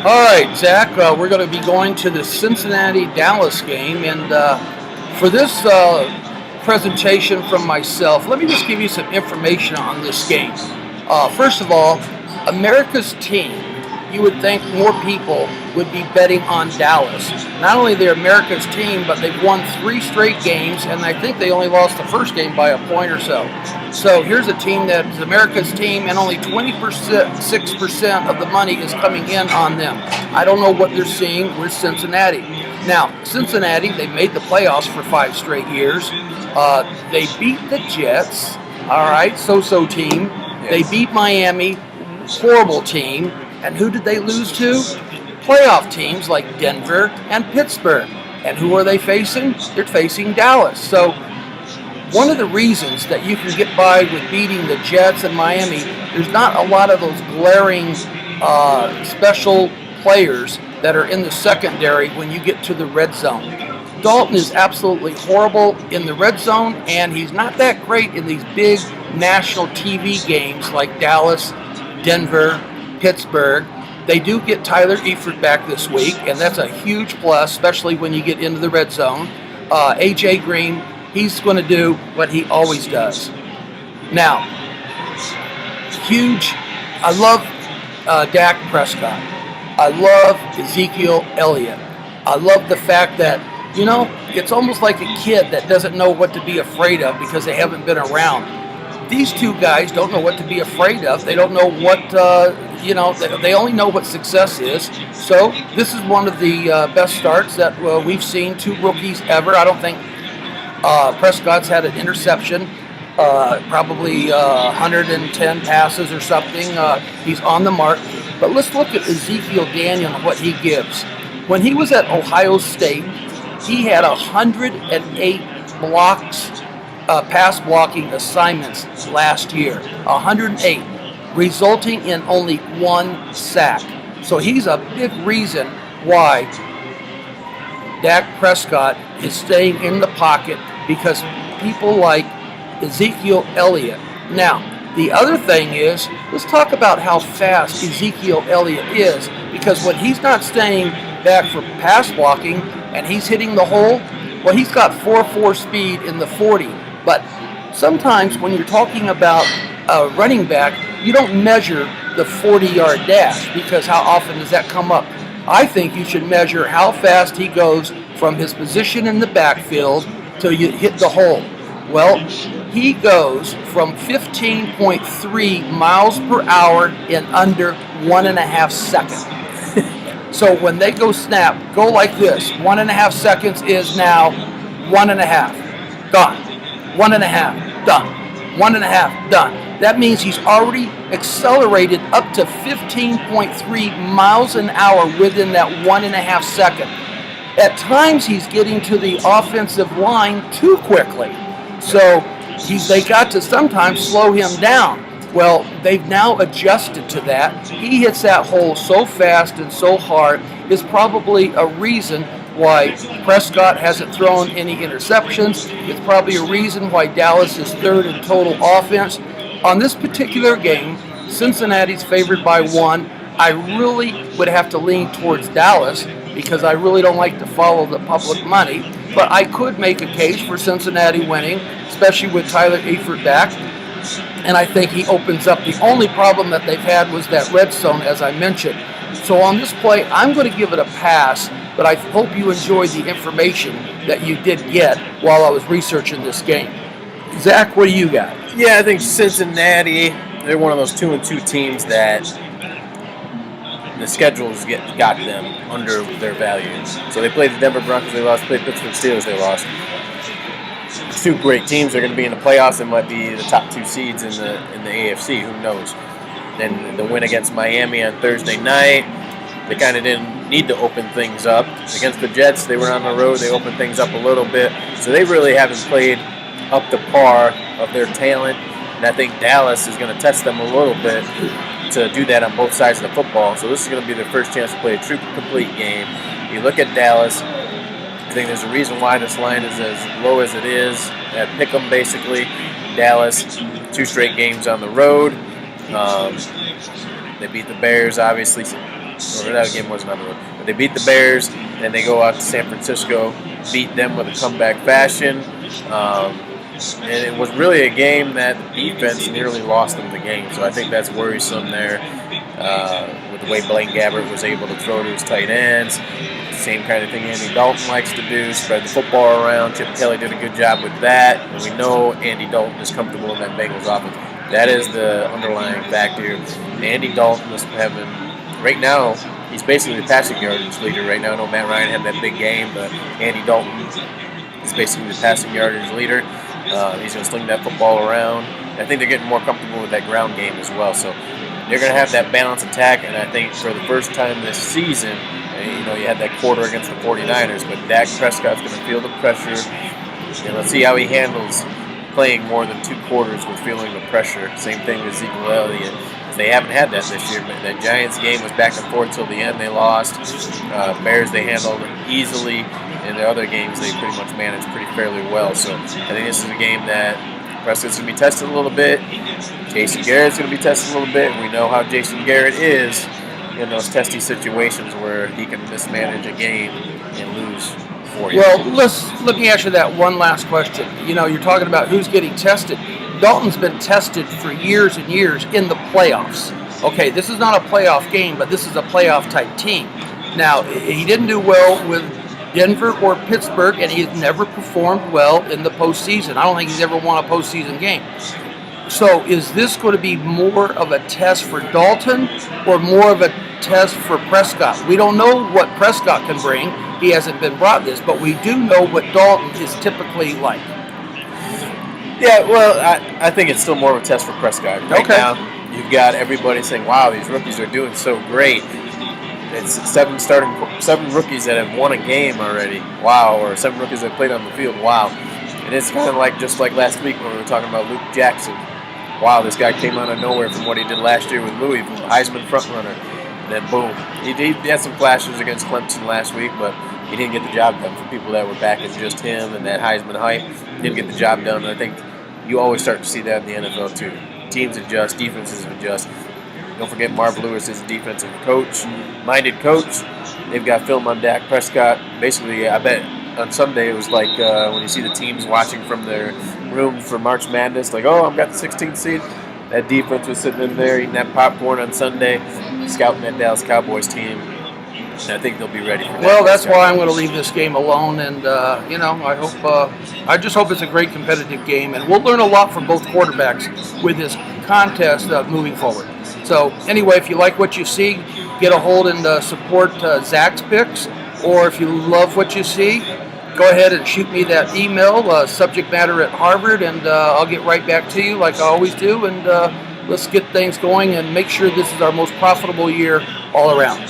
All right, Zach, we're going to be going to the Cincinnati-Dallas game, and for this presentation from myself, let me just give you some information on this game. First of all, America's team, you would think more people would be betting on Dallas. Not only they're America's team, but they've won 3 straight games, and I think they only lost the first game by a point or so. So here's a team that is America's team, and only 6% of the money is coming in on them. I don't know what they're seeing with Cincinnati. Now, Cincinnati, they made the playoffs for 5 straight years. They beat the Jets, all right, so-so team. Yes. They beat Miami, horrible team. And who did they lose to? Playoff teams like Denver and Pittsburgh. And who are they facing? They're facing Dallas. So one of the reasons that you can get by with beating the Jets and Miami, there's not a lot of those glaring special players that are in the secondary when you get to the red zone. Dalton is absolutely horrible in the red zone, and he's not that great in these big national TV games like Dallas, Denver, Pittsburgh. They do get Tyler Eifert back this week, and that's a huge plus, especially when you get into the red zone. A.J. Green, he's going to do what he always does. Now, huge, I love Dak Prescott. I love Ezekiel Elliott. I love the fact that, it's almost like a kid that doesn't know what to be afraid of because they haven't been around. These two guys don't know what to be afraid of. They don't know what, they only know what success is. So this is one of the best starts that we've seen 2 rookies ever. I don't think Prescott's had an interception, probably 110 passes or something. He's on the mark. But let's look at Ezekiel Daniel and what he gives. When he was at Ohio State, he had 108 blocks. Pass blocking assignments last year, 108, resulting in only 1 sack. So he's a big reason why Dak Prescott is staying in the pocket, because people like Ezekiel Elliott. Now, the other thing is, let's talk about how fast Ezekiel Elliott is, because when he's not staying back for pass blocking and he's hitting the hole, well, he's got 4.4 speed in the 40. But sometimes when you're talking about a running back, you don't measure the 40-yard dash, because how often does that come up? I think you should measure how fast he goes from his position in the backfield till you hit the hole. Well, he goes from 15.3 miles per hour in under 1.5 seconds. So when they go snap, go like this. 1.5 seconds is now 1.5. Gone. 1.5, done. 1.5, done. That means he's already accelerated up to 15.3 miles an hour within that 1.5 seconds. At times, he's getting to the offensive line too quickly. So they got to sometimes slow him down. Well, they've now adjusted to that. He hits that hole so fast and so hard is probably a reason why Prescott hasn't thrown any interceptions. It's probably a reason why Dallas is 3rd in total offense. On this particular game, Cincinnati's favored by 1. I really would have to lean towards Dallas because I really don't like to follow the public money. But I could make a case for Cincinnati winning, especially with Tyler Eifert back. And I think he opens up. The only problem that they've had was that red zone, as I mentioned. So on this play, I'm going to give it a pass, but I hope you enjoyed the information that you did get while I was researching this game. Zach, what do you got? Yeah, I think Cincinnati, they're one of those 2-2 teams that the schedules got them under their value. So they played the Denver Broncos, they lost. Played Pittsburgh Steelers, they lost. 2 great teams. They're going to be in the playoffs and might be the top 2 seeds in the AFC. Who knows? Then the win against Miami on Thursday night, they kind of didn't need to open things up. Against the Jets, they were on the road. They opened things up a little bit. So they really haven't played up to par of their talent. And I think Dallas is going to test them a little bit to do that on both sides of the football. So this is going to be their first chance to play a true complete game. You look at Dallas, I think there's a reason why this line is as low as it is. At Pick'em, basically. Dallas, 2 straight games on the road. They beat the Bears, obviously. Or that game wasn't on the road. But they beat the Bears, and they go out to San Francisco, beat them with a comeback fashion. And it was really a game that the defense nearly lost them the game. So I think that's worrisome there with the way Blaine Gabbert was able to throw to his tight ends. Same kind of thing Andy Dalton likes to do, spread the football around. Chip Kelly did a good job with that. And we know Andy Dalton is comfortable in that Bengals offense. That is the underlying factor. Andy Dalton is having, right now, he's basically the passing yardage leader right now. I know Matt Ryan had that big game, but Andy Dalton is basically the passing yardage leader. He's going to sling that football around. I think they're getting more comfortable with that ground game as well. So they're going to have that balanced attack, and I think for the first time this season, you had that quarter against the 49ers, but Dak Prescott's going to feel the pressure, and let's see how he handles playing more than 2 quarters with feeling the pressure. Same thing with Ezekiel Elliott. They haven't had that this year. The Giants game was back and forth till the end. They lost. Bears they handled easily. In the other games, they pretty much managed pretty fairly well. So I think this is a game that Prescott's going to be tested a little bit. Jason Garrett's going to be tested a little bit. We know how Jason Garrett is in those testy situations where he can mismanage a game and lose for you. Well, let me ask you that one last question. You're talking about who's getting tested. Dalton's been tested for years and years in the playoffs. Okay, this is not a playoff game, but this is a playoff-type team. Now, he didn't do well with Denver or Pittsburgh, and he's never performed well in the postseason. I don't think he's ever won a postseason game. So is this going to be more of a test for Dalton or more of a test for Prescott? We don't know what Prescott can bring. He hasn't been brought this, but we do know what Dalton is typically like. Yeah, well, I think it's still more of a test for Prescott. Right now, you've got everybody saying, wow, these rookies are doing so great. It's 7 rookies that have won a game already. Wow. Or 7 rookies that played on the field. Wow. And it's kind of like just like last week when we were talking about Luke Jackson. Wow, this guy came out of nowhere from what he did last year with Louisville, Heisman frontrunner. And then boom. He had some flashes against Clemson last week, but he didn't get the job done. For people that were backing just him and that Heisman hype, he didn't get the job done. And I think you always start to see that in the NFL too. Teams adjust, defenses adjust. Don't forget Marv Lewis is a defensive minded coach. They've got film on Dak Prescott. Basically, I bet on Sunday it was like when you see the teams watching from their room for March Madness, like, oh, I've got the 16th seed. That defense was sitting in there eating that popcorn on Sunday, scouting that Dallas Cowboys team. And I think they'll be ready for that. Well, that's why I'm going to leave this game alone, and I just hope it's a great competitive game, and we'll learn a lot from both quarterbacks with this contest moving forward. So anyway, if you like what you see, get a hold and support Zack's picks, or if you love what you see, go ahead and shoot me that email, subjectmatter@Harvard, and I'll get right back to you like I always do, and let's get things going and make sure this is our most profitable year all around.